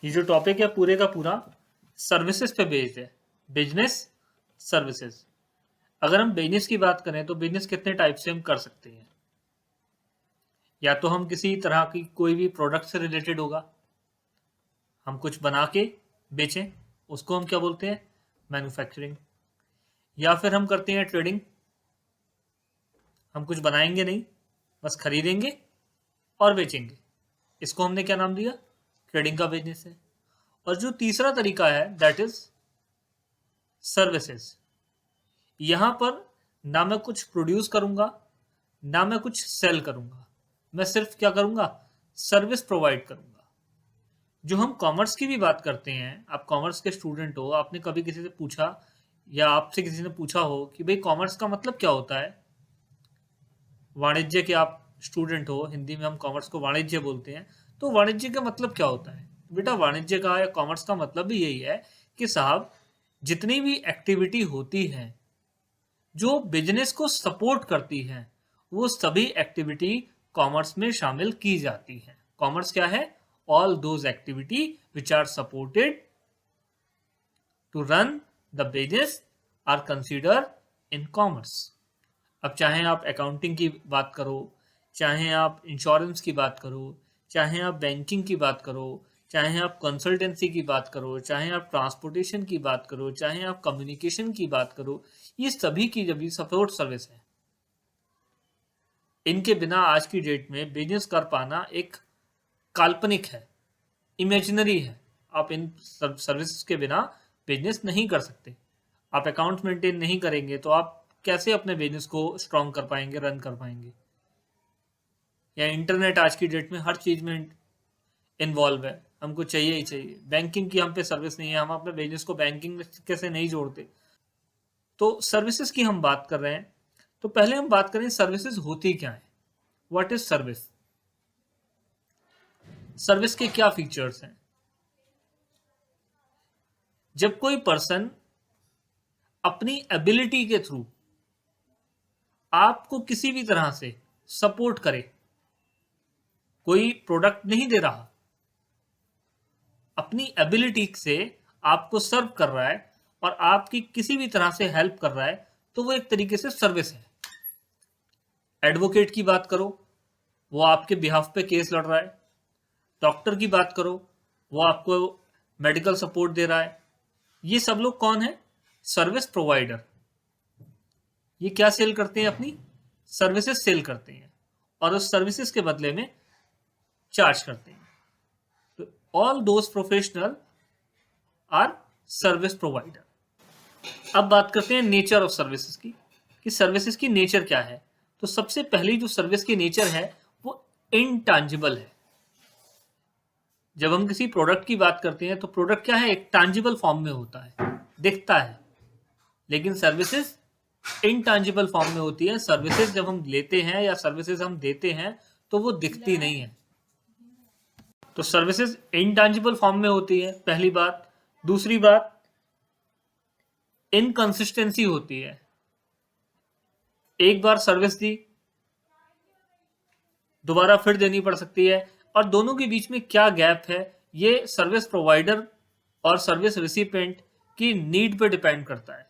ये जो टॉपिक है पूरे का पूरा सर्विसेज पे बेस्ड है। Business services. अगर हम बिजनेस की बात करें तो बिजनेस कितने टाइप से हम कर सकते हैं। या तो हम किसी तरह की कोई भी प्रोडक्ट से रिलेटेड होगा, हम कुछ बना के बेचें, उसको हम क्या बोलते हैं, मैन्युफैक्चरिंग। या फिर हम करते हैं ट्रेडिंग, हम कुछ बनाएंगे नहीं, बस खरीदेंगे और बेचेंगे, इसको हमने क्या नाम दिया, ट्रेडिंग का बिजनेस है। और जो तीसरा तरीका है दैट इज सर्विसेज। यहां पर ना मैं कुछ प्रोड्यूस करूंगा ना मैं कुछ सेल करूंगा, मैं सिर्फ क्या करूंगा, सर्विस प्रोवाइड करूंगा। जो हम कॉमर्स की भी बात करते हैं, आप कॉमर्स के स्टूडेंट हो, आपने कभी किसी से पूछा या आपसे किसी ने पूछा हो कि भाई कॉमर्स का मतलब क्या होता है, वाणिज्य के आप स्टूडेंट हो, हिंदी में हम कॉमर्स को वाणिज्य बोलते हैं, तो वाणिज्य का मतलब क्या होता है बेटा, वाणिज्य का या कॉमर्स का मतलब भी यही है कि साहब जितनी भी एक्टिविटी होती है जो बिजनेस को सपोर्ट करती है, वो सभी एक्टिविटी कॉमर्स में शामिल की जाती है। कॉमर्स क्या है, all those activity which are supported to run the business are consider in commerce. अब चाहे आप अकाउंटिंग की बात करो, चाहे आप इंश्योरेंस की बात करो, चाहे आप बैंकिंग की बात करो, चाहे आप कंसल्टेंसी की बात करो, चाहे आप ट्रांसपोर्टेशन की बात करो, चाहे आप कम्युनिकेशन की बात करो, ये सभी की जब सपोर्ट सर्विस है। इनके बिना आज की डेट में बिजनेस कर पाना एक काल्पनिक है, इमेजिनरी है। आप इन सर्विसेज के बिना बिजनेस नहीं कर सकते। आप अकाउंट मेंटेन नहीं करेंगे तो आप कैसे अपने बिजनेस को स्ट्रॉन्ग कर पाएंगे, रन कर पाएंगे। या इंटरनेट आज की डेट में हर चीज में इन्वॉल्व है, हमको चाहिए ही चाहिए। बैंकिंग की हम पे सर्विस नहीं है, हम अपने बिजनेस को बैंकिंग में कैसे नहीं जोड़ते। तो सर्विसेज की हम बात कर रहे हैं, तो पहले हम बात करें सर्विसेज होती क्या है, व्हाट इज सर्विस। सर्विस के क्या फीचर्स हैं। जब कोई पर्सन अपनी एबिलिटी के थ्रू आपको किसी भी तरह से सपोर्ट करे, कोई प्रोडक्ट नहीं दे रहा, अपनी एबिलिटी से आपको सर्व कर रहा है और आपकी किसी भी तरह से हेल्प कर रहा है, तो वो एक तरीके से सर्विस है। एडवोकेट की बात करो, वो आपके बिहाफ पे केस लड़ रहा है। डॉक्टर की बात करो, वो आपको मेडिकल सपोर्ट दे रहा है। ये सब लोग कौन है, सर्विस प्रोवाइडर। ये क्या सेल करते हैं, अपनी सर्विसेज सेल करते हैं और उस सर्विसेज के बदले में चार्ज करते हैं। तो all those professional are service provider. अब बात करते हैं नेचर ऑफ सर्विसेज की, कि सर्विसेज की नेचर क्या है। तो सबसे पहली जो सर्विस की नेचर है वो इनटैंजिबल है। जब हम किसी प्रोडक्ट की बात करते हैं तो प्रोडक्ट क्या है, एक टैंजिबल फॉर्म में होता है, दिखता है। लेकिन सर्विसेज इनटैंजिबल फॉर्म में होती है। सर्विसेज जब हम लेते हैं या सर्विसेज हम देते हैं तो वो दिखती नहीं है। तो सर्विसेज इनटैंजिबल फॉर्म में होती है, पहली बात। दूसरी बात, इनकंसिस्टेंसी होती है। एक बार सर्विस दी, दोबारा फिर देनी पड़ सकती है, और दोनों के बीच में क्या गैप है, ये सर्विस प्रोवाइडर और सर्विस रिसिपिएंट की नीड पे डिपेंड करता है।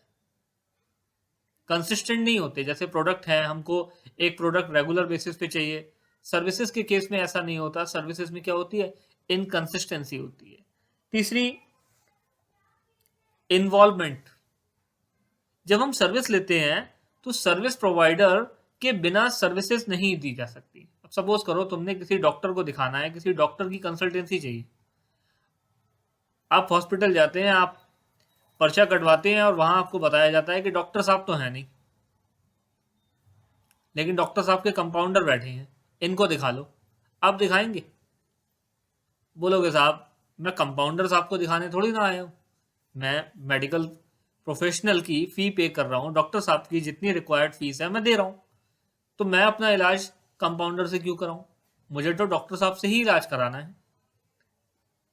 कंसिस्टेंट नहीं होते। जैसे प्रोडक्ट है, हमको एक प्रोडक्ट रेगुलर बेसिस पे चाहिए, सर्विसेज के केस में ऐसा नहीं होता। सर्विसेज में क्या होती है, इनकंसिस्टेंसी होती है। तीसरी, इन्वॉल्वमेंट। जब हम सर्विस लेते हैं तो सर्विस प्रोवाइडर के बिना सर्विसेज नहीं दी जा सकती। अब सपोज करो तुमने किसी डॉक्टर को दिखाना है, किसी डॉक्टर की कंसल्टेंसी चाहिए, आप हॉस्पिटल जाते हैं, आप पर्चा कटवाते हैं और वहां आपको बताया जाता है कि डॉक्टर साहब तो हैं नहीं, लेकिन डॉक्टर साहब के कंपाउंडर बैठे हैं, इनको दिखा लो। आप दिखाएंगे? बोलोगे साहब मैं कंपाउंडर साहब को दिखाने थोड़ी ना आया हूं, मैं मेडिकल प्रोफेशनल की फी पे कर रहा हूँ, डॉक्टर साहब की जितनी रिक्वायर्ड फीस है मैं दे रहा हूँ, तो मैं अपना इलाज कंपाउंडर से क्यों कराऊं? मुझे तो डॉक्टर साहब से ही इलाज कराना है,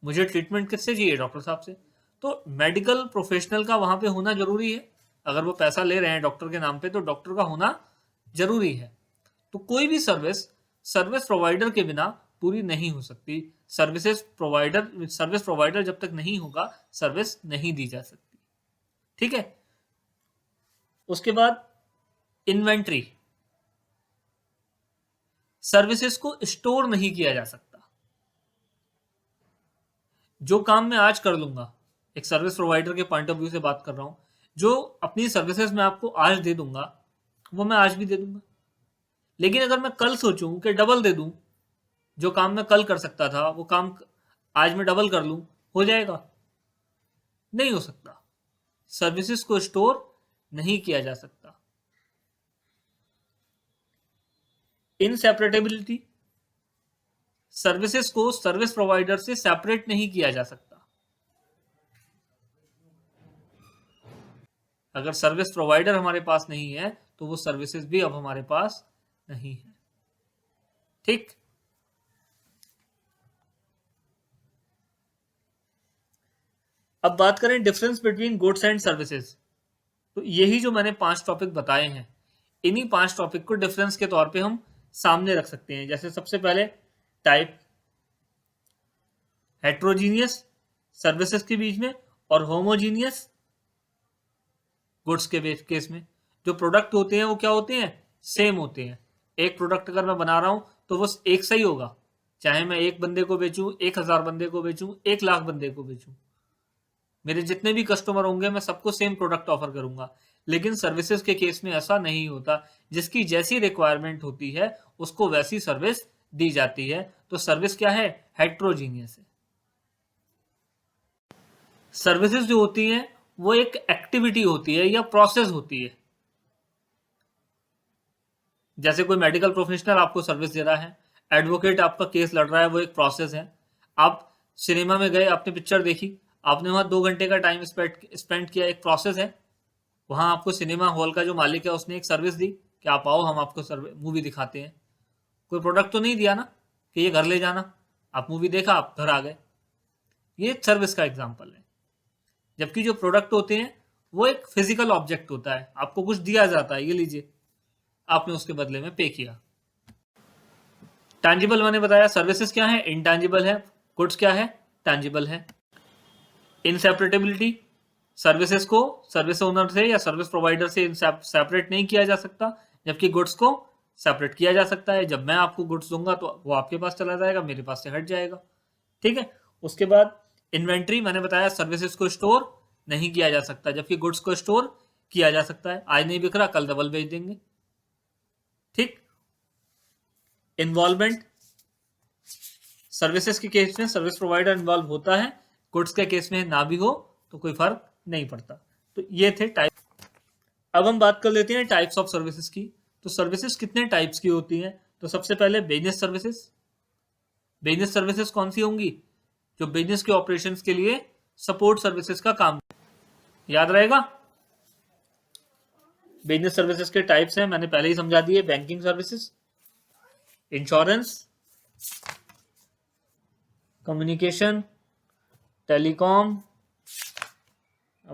मुझे ट्रीटमेंट किससे चाहिए, डॉक्टर साहब से। तो मेडिकल प्रोफेशनल का वहां पे होना जरूरी है। अगर वो पैसा ले रहे हैं डॉक्टर के नाम पे तो डॉक्टर का होना जरूरी है। तो कोई भी सर्विस सर्विस प्रोवाइडर के बिना पूरी नहीं हो सकती। सर्विस प्रोवाइडर जब तक नहीं होगा सर्विस नहीं दी जा सकती। ठीक है। उसके बाद इन्वेंट्री, सर्विसेज को स्टोर नहीं किया जा सकता। जो काम मैं आज कर लूंगा, एक सर्विस प्रोवाइडर के पॉइंट ऑफ व्यू से बात कर रहा हूं, जो अपनी सर्विसेज मैं आपको आज दे दूंगा वो मैं आज भी दे दूंगा। लेकिन अगर मैं कल सोचूं कि डबल दे दूं, जो काम मैं कल कर सकता था वो काम आज मैं डबल कर लूं, हो जाएगा? नहीं हो सकता। सर्विसेज को स्टोर नहीं किया जा सकता। इनसेपरेटेबिलिटी, सर्विसेज को सर्विस प्रोवाइडर से सेपरेट नहीं किया जा सकता। अगर सर्विस प्रोवाइडर हमारे पास नहीं है तो वो सर्विसेज भी अब हमारे पास नहीं है। ठीक। अब बात करें difference between goods and services. तो यही जो मैंने 5 टॉपिक बताए हैं, इन्हीं 5 टॉपिक को डिफरेंस के तौर पे हम सामने रख सकते हैं। जैसे सबसे पहले टाइप, हेट्रोजीनियस सर्विसेज के बीच में और होमोजीनियस गुड्स के केस में। जो प्रोडक्ट होते हैं वो क्या होते हैं? सेम होते हैं। एक प्रोडक्ट अगर मैं बना रहा हूं तो वो एक सही होगा, चाहे मैं एक बंदे को बेचूं, 1000 बंदे को बेचूं, 1,00,000 बंदे को बेचूं, मेरे जितने भी कस्टमर होंगे मैं सबको सेम प्रोडक्ट ऑफर करूंगा। लेकिन सर्विसेज के केस में ऐसा नहीं होता। जिसकी जैसी रिक्वायरमेंट होती है उसको वैसी सर्विस दी जाती है। तो सर्विस क्या है? हेट्रोजीनियस है। सर्विसेज जो होती हैं वो एक एक्टिविटी होती है या प्रोसेस होती है। जैसे कोई मेडिकल प्रोफेशनल आपको सर्विस दे रहा है, एडवोकेट आपका केस लड़ रहा है, वो एक प्रोसेस है। आप सिनेमा में गए, आपने पिक्चर देखी, आपने वहां 2 घंटे का टाइम स्पेंड किया, एक प्रोसेस है। वहां आपको सिनेमा हॉल का जो मालिक है उसने एक सर्विस दी कि आप आओ, हम आपको मूवी दिखाते हैं। कोई प्रोडक्ट तो नहीं दिया ना कि ये घर ले जाना, आप मूवी देखा, आप घर आ गए। ये एक सर्विस का एग्जाम्पल है। जबकि जो प्रोडक्ट होते हैं वो एक फिजिकल ऑब्जेक्ट होता है, आपको कुछ दिया जाता है, ये लीजिए, आपने उसके बदले में पे किया। टैंजिबल मैंने बताया, सर्विसेज क्या है? इंटैंजिबल है। गुड्स क्या है? टैंजिबल है। इनसेपरेटेबिलिटी, सर्विसेज को सर्विस ओनर से या सर्विस प्रोवाइडर से सेपरेट नहीं किया जा सकता, जबकि गुड्स को सेपरेट किया जा सकता है। जब मैं आपको गुड्स दूंगा तो वो आपके पास चला जाएगा, मेरे पास से हट जाएगा। ठीक है। उसके बाद इन्वेंट्री मैंने बताया, सर्विसेज को स्टोर नहीं किया जा सकता, जबकि गुड्स को स्टोर किया जा सकता है। आज नहीं बिक रहा, कल डबल बेच देंगे। ठीक। इन्वॉल्वमेंट, सर्विसेज के केस में सर्विस प्रोवाइडर इन्वॉल्व होता है, गुड्स के केस में ना भी हो तो कोई फर्क नहीं पड़ता। तो ये थे टाइप। अब हम बात कर लेते हैं टाइप्स ऑफ सर्विसेज की। तो सर्विसेज कितने टाइप्स की होती हैं? तो सबसे पहले बिजनेस सर्विसेज। बिजनेस सर्विसेज कौन सी होंगी? जो बिजनेस के ऑपरेशंस के लिए सपोर्ट सर्विसेज का काम, याद रहेगा। बिजनेस सर्विसेज के टाइप्स हैं, मैंने पहले ही समझा दिए। Banking services, insurance, communication, telecom,